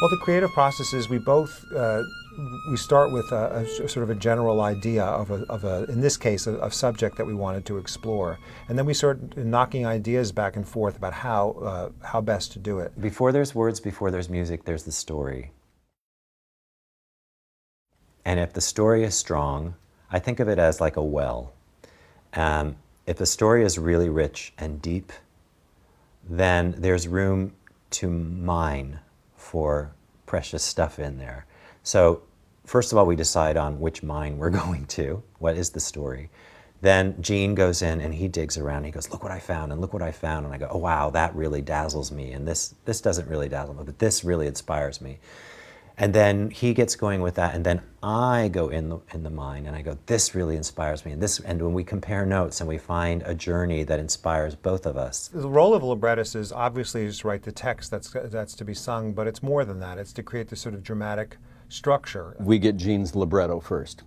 Well, the creative process is we start with a sort of a general idea of a in this case, a subject that we wanted to explore. And then we start knocking ideas back and forth about how best to do it. Before there's words, before there's music, there's the story. And if the story is strong, I think of it as like a well. If the story is really rich and deep, then there's room to mine for precious stuff in there. So first of all, we decide on which mine we're going to. What is the story? Then Gene goes in and he digs around. He goes, look what I found, and look what I found. And I go, oh, wow, that really dazzles me. And this doesn't really dazzle me, but this really inspires me. And then he gets going with that, and then I go in the mine, and I go, this really inspires me. And when we compare notes and we find a journey that inspires both of us. The role of a librettist is obviously just write the text that's to be sung, but it's more than that. It's to create this sort of dramatic structure. We get Gene's libretto first.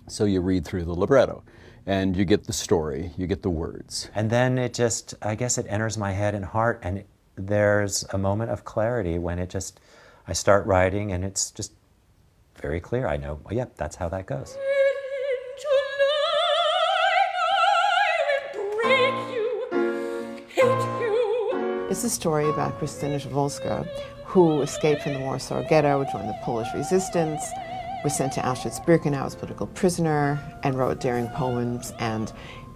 So you read through the libretto, and you get the story, you get the words. And then I guess it enters my head and heart, and there's a moment of clarity when I start writing, and it's just very clear. I know, well, yep, that's how that goes. It's a story about Krystyna Zawolska, who escaped from the Warsaw Ghetto, joined the Polish resistance, was sent to Auschwitz-Birkenau as political prisoner, and wrote daring poems, and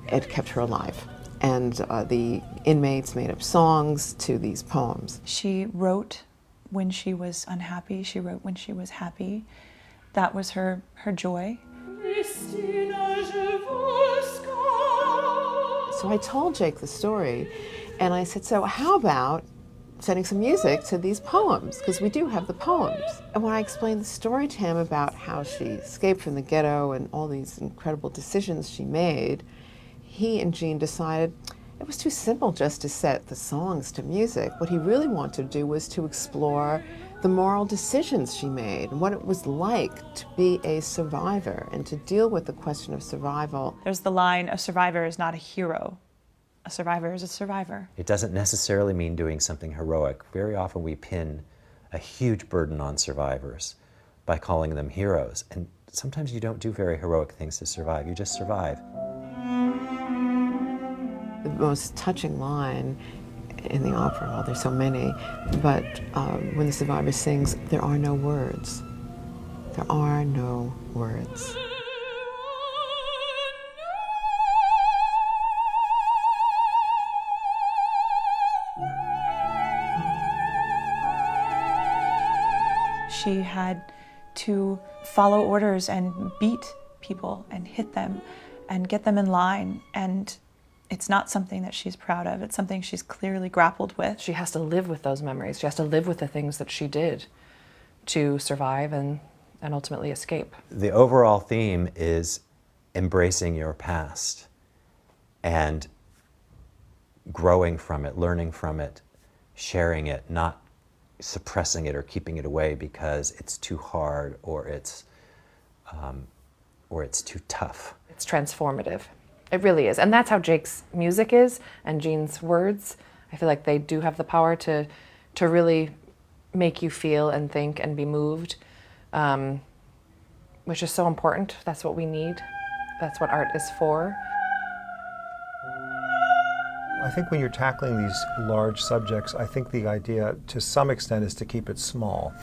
it kept her alive. And the inmates made up songs to these poems. She wrote when she was unhappy, she wrote when she was happy. That was her joy. So I told Jake the story, and I said, so how about setting some music to these poems? Because we do have the poems. And when I explained the story to him about how she escaped from the ghetto and all these incredible decisions she made, he and Gene decided it was too simple just to set the songs to music. What he really wanted to do was to explore the moral decisions she made and what it was like to be a survivor and to deal with the question of survival. There's the line, a survivor is not a hero. A survivor is a survivor. It doesn't necessarily mean doing something heroic. Very often we pin a huge burden on survivors by calling them heroes. And sometimes you don't do very heroic things to survive, you just survive. The most touching line in the opera, well, there's so many, but when the survivor sings, there are no words. There are no words. She had to follow orders and beat people and hit them and get them in line, and it's not something that she's proud of. It's something she's clearly grappled with. She has to live with those memories. She has to live with the things that she did to survive and ultimately escape. The overall theme is embracing your past and growing from it, learning from it, sharing it, not suppressing it or keeping it away because it's too hard or it's too tough. It's transformative. It really is. And that's how Jake's music is and Gene's words. I feel like they do have the power to really make you feel and think and be moved, which is so important. That's what we need. That's what art is for. I think when you're tackling these large subjects, I think the idea to some extent is to keep it small.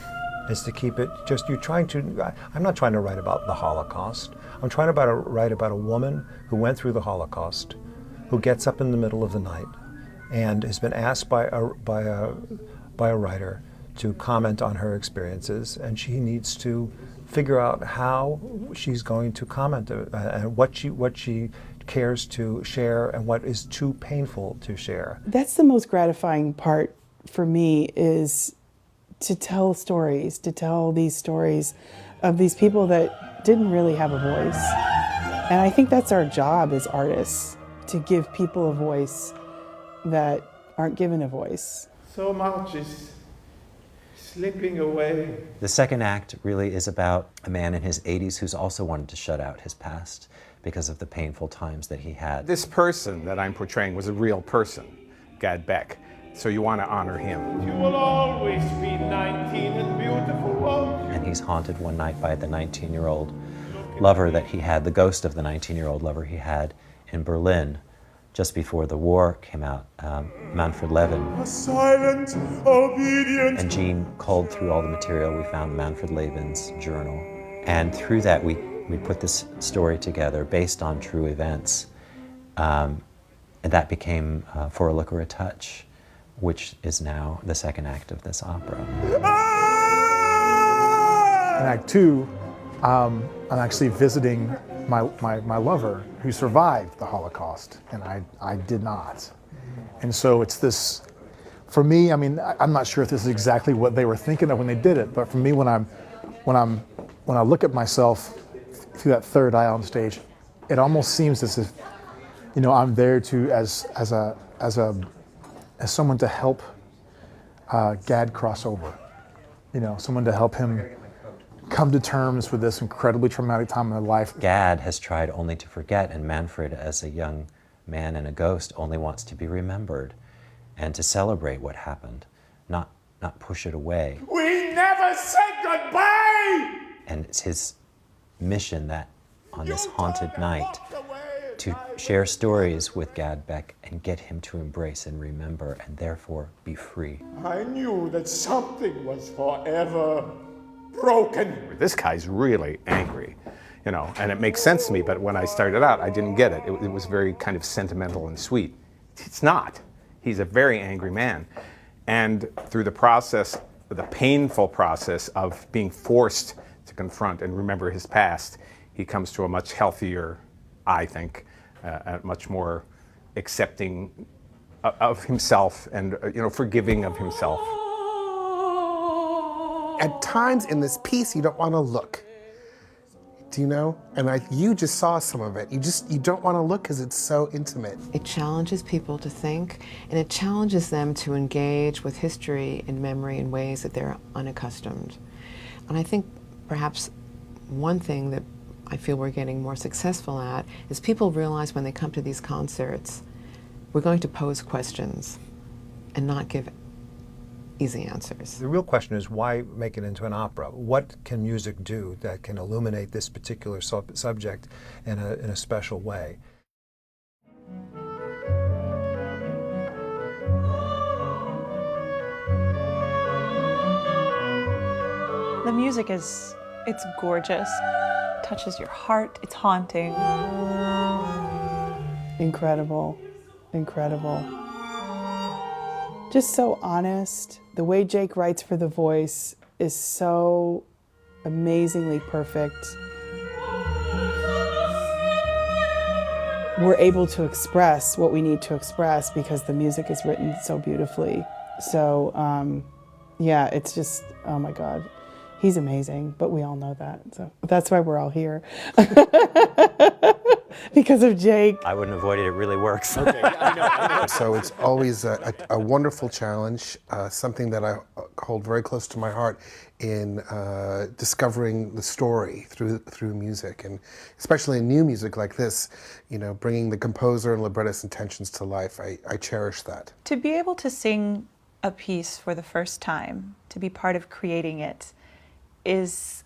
Is to keep it just, I'm not trying to write about the Holocaust. I'm trying to write about a woman who went through the Holocaust, who gets up in the middle of the night and has been asked by a writer to comment on her experiences, and she needs to figure out how she's going to comment and what she cares to share and what is too painful to share. That's the most gratifying part for me, is to tell stories, to tell these stories of these people that didn't really have a voice. And I think that's our job as artists, to give people a voice that aren't given a voice. So much is slipping away. The second act really is about a man in his 80s who's also wanted to shut out his past because of the painful times that he had. This person that I'm portraying was a real person, Gad Beck. So you want to honor him. You will always be 19 and beautiful, won't you? And he's haunted one night by the 19-year-old lover that he had, the ghost of the 19-year-old lover he had in Berlin just before the war came out, Manfred Levin. A silent, obedient. And Gene culled through all the material. We found Manfred Levin's journal. And through that, we put this story together based on true events. And that became For a Look or a Touch, which is now the second act of this opera. In Act 2, I'm actually visiting my lover who survived the Holocaust, and I did not. And so it's this, for me, I mean, I'm not sure if this is exactly what they were thinking of when they did it, but for me, when I look at myself through that third eye on stage, it almost seems as if, you know, I'm there to as someone to help Gad cross over. You know, someone to help him come to terms with this incredibly traumatic time in their life. Gad has tried only to forget, and Manfred, as a young man and a ghost, only wants to be remembered and to celebrate what happened, not push it away. We never said goodbye! And it's his mission that on this haunted night to share stories with Gad Beck and get him to embrace and remember and therefore be free. I knew that something was forever broken. This guy's really angry, you know, and it makes sense to me, but when I started out, I didn't get it. It was very kind of sentimental and sweet. It's not. He's a very angry man. And through the process, the painful process of being forced to confront and remember his past, he comes to a much healthier, I think, a much more accepting of himself and, you know, forgiving of himself. At times in this piece, you don't want to look. Do you know? And you just saw some of it. You don't want to look because it's so intimate. It challenges people to think, and it challenges them to engage with history and memory in ways that they're unaccustomed. And I think perhaps one thing that I feel we're getting more successful at is people realize when they come to these concerts, we're going to pose questions and not give easy answers. The real question is, why make it into an opera? What can music do that can illuminate this particular subject in a special way? The music it's gorgeous. It touches your heart, it's haunting. Incredible, incredible. Just so honest. The way Jake writes for The Voice is so amazingly perfect. We're able to express what we need to express because the music is written so beautifully. So, yeah, it's just, oh my God. He's amazing, but we all know that. So that's why we're all here. Because of Jake. I wouldn't avoid it, it really works. Okay, I know. So it's always a wonderful challenge, something that I hold very close to my heart in discovering the story through music, and especially in new music like this, you know, bringing the composer and librettist intentions to life. I cherish that. To be able to sing a piece for the first time, to be part of creating it, is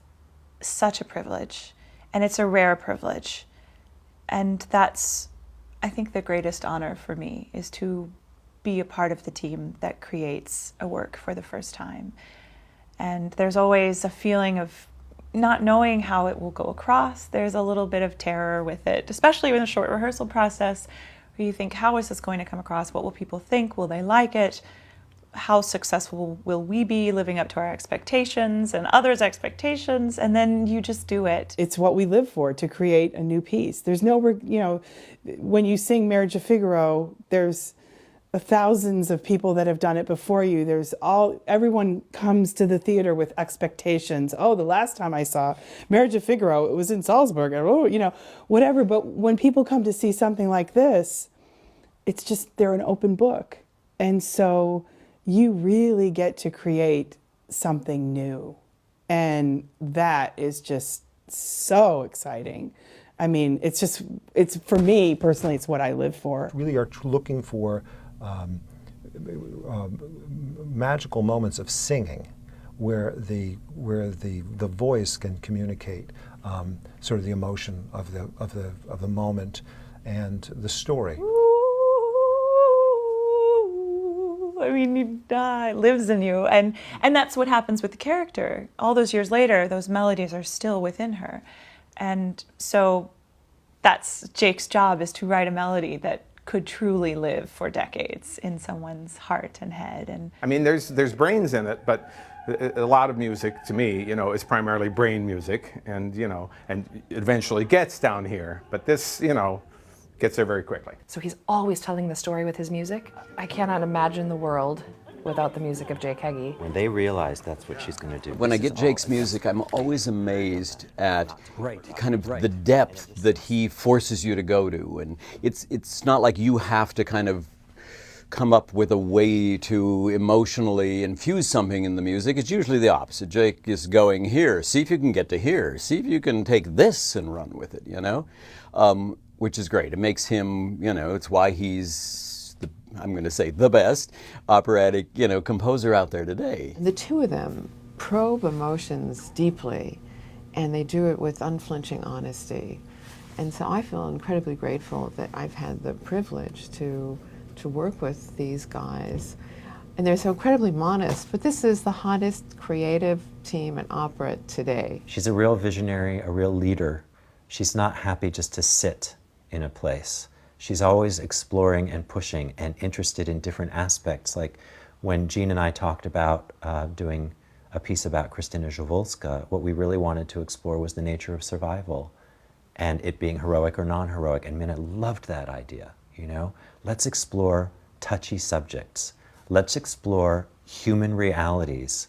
such a privilege, and it's a rare privilege. And that's, I think, the greatest honor for me, is to be a part of the team that creates a work for the first time. And there's always a feeling of not knowing how it will go across. There's a little bit of terror with it, especially in the short rehearsal process, where you think, how is this going to come across? What will people think? Will they like it? How successful will we be living up to our expectations and others' expectations? And then you just do it. It's what we live for, to create a new piece. There's no, you know, when you sing Marriage of Figaro, there's thousands of people that have done it before you. Everyone comes to the theater with expectations. Oh, the last time I saw Marriage of Figaro, it was in Salzburg, or, you know, whatever. But when people come to see something like this, it's just, they're an open book. And so you really get to create something new. And that is just so exciting. I mean, it's for me personally, it's what I live for. Really are looking for magical moments of singing, where the voice can communicate sort of the emotion of the moment and the story. I mean, you die, lives in you, and that's what happens with the character. All those years later, those melodies are still within her, and so that's Jake's job, is to write a melody that could truly live for decades in someone's heart and head. And I mean, there's brains in it, but a lot of music, to me, you know, is primarily brain music, and you know, and eventually gets down here. But this, you know, gets there very quickly. So he's always telling the story with his music. I cannot imagine the world without the music of Jake Heggie. When they realize that's what she's going to do. When I get Jake's music, I'm always amazed at kind of the depth that he forces you to go to. And it's not like you have to kind of come up with a way to emotionally infuse something in the music. It's usually the opposite. Jake is going, here, see if you can get to here. See if you can take this and run with it, you know? Which is great. It makes him, you know, it's why he's, I'm going to say, the best operatic, you know, composer out there today. The two of them probe emotions deeply, and they do it with unflinching honesty. And so I feel incredibly grateful that I've had the privilege to work with these guys. And they're so incredibly modest, but this is the hottest creative team in opera today. She's a real visionary, a real leader. She's not happy just to sit in a place. She's always exploring and pushing and interested in different aspects. Like when Gene and I talked about doing a piece about Krystyna Zawolska, what we really wanted to explore was the nature of survival and it being heroic or non-heroic. And Minna loved that idea, you know? Let's explore touchy subjects. Let's explore human realities.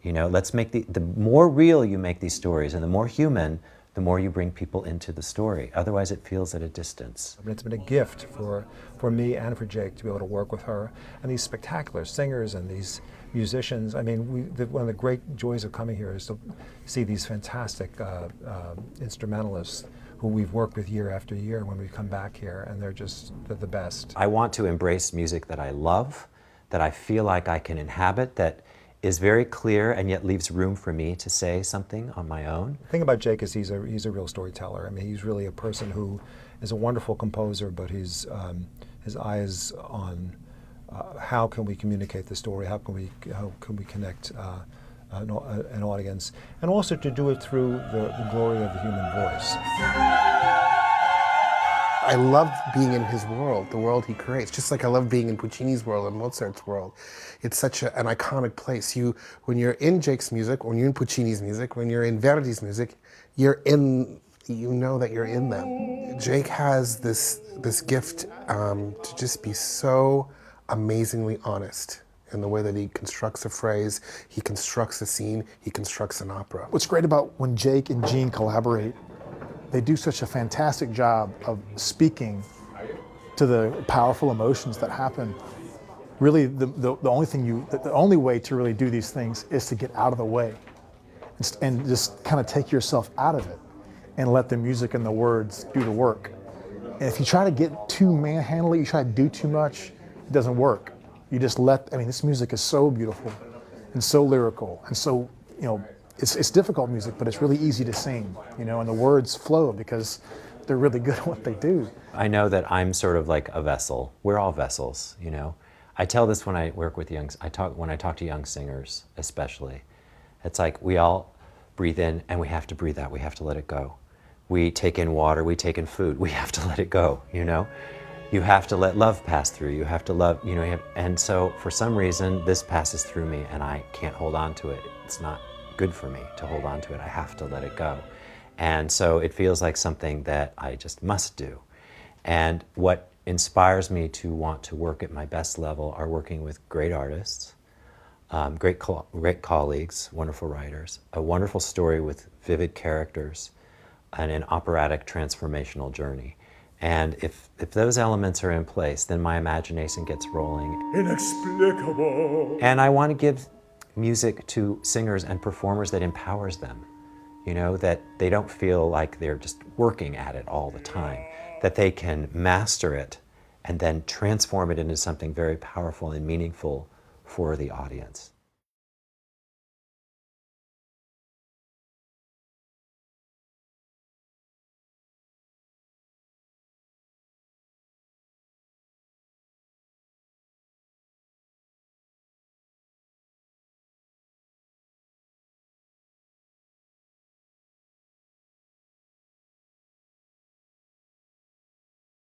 You know, let's make the more real you make these stories and the more human, the more you bring people into the story. Otherwise, it feels at a distance. It's been a gift for me and for Jake to be able to work with her and these spectacular singers and these musicians. I mean, one of the great joys of coming here is to see these fantastic instrumentalists who we've worked with year after year when we come back here, and they're the best. I want to embrace music that I love, that I feel like I can inhabit, that is very clear and yet leaves room for me to say something on my own. The thing about Jake is he's a real storyteller. I mean, he's really a person who is a wonderful composer, but his eyes on how can we communicate the story, how can we connect an audience, and also to do it through the glory of the human voice. I love being in his world, the world he creates, just like I love being in Puccini's world and Mozart's world. It's such an iconic place. When you're in Jake's music, when you're in Puccini's music, when you're in Verdi's music, you know that you're in them. Jake has this gift to just be so amazingly honest in the way that he constructs a phrase, he constructs a scene, he constructs an opera. What's great about when Jake and Gene collaborate, they do such a fantastic job of speaking to the powerful emotions that happen. Really, the only way to really do these things is to get out of the way and just kind of take yourself out of it and let the music and the words do the work. And if you try to get too manhandly, you try to do too much, it doesn't work. You just this music is so beautiful and so lyrical and so, you know, it's difficult music, but it's really easy to sing, you know, and the words flow because they're really good at what they do. I know that I'm sort of like a vessel. We're all vessels, you know. I tell this when I work with when I talk to young singers, especially. It's like we all breathe in and we have to breathe out. We have to let it go. We take in water, we take in food. We have to let it go, you know. You have to let love pass through. You have to love, you know, and so for some reason this passes through me and I can't hold on to it. It's not good for me to hold on to it. I have to let it go. And so it feels like something that I just must do. And what inspires me to want to work at my best level are working with great artists, great colleagues, wonderful writers, a wonderful story with vivid characters, and an operatic transformational journey. And if those elements are in place, then my imagination gets rolling. Inexplicable. And I want to give music to singers and performers that empowers them, you know, that they don't feel like they're just working at it all the time, that they can master it and then transform it into something very powerful and meaningful for the audience.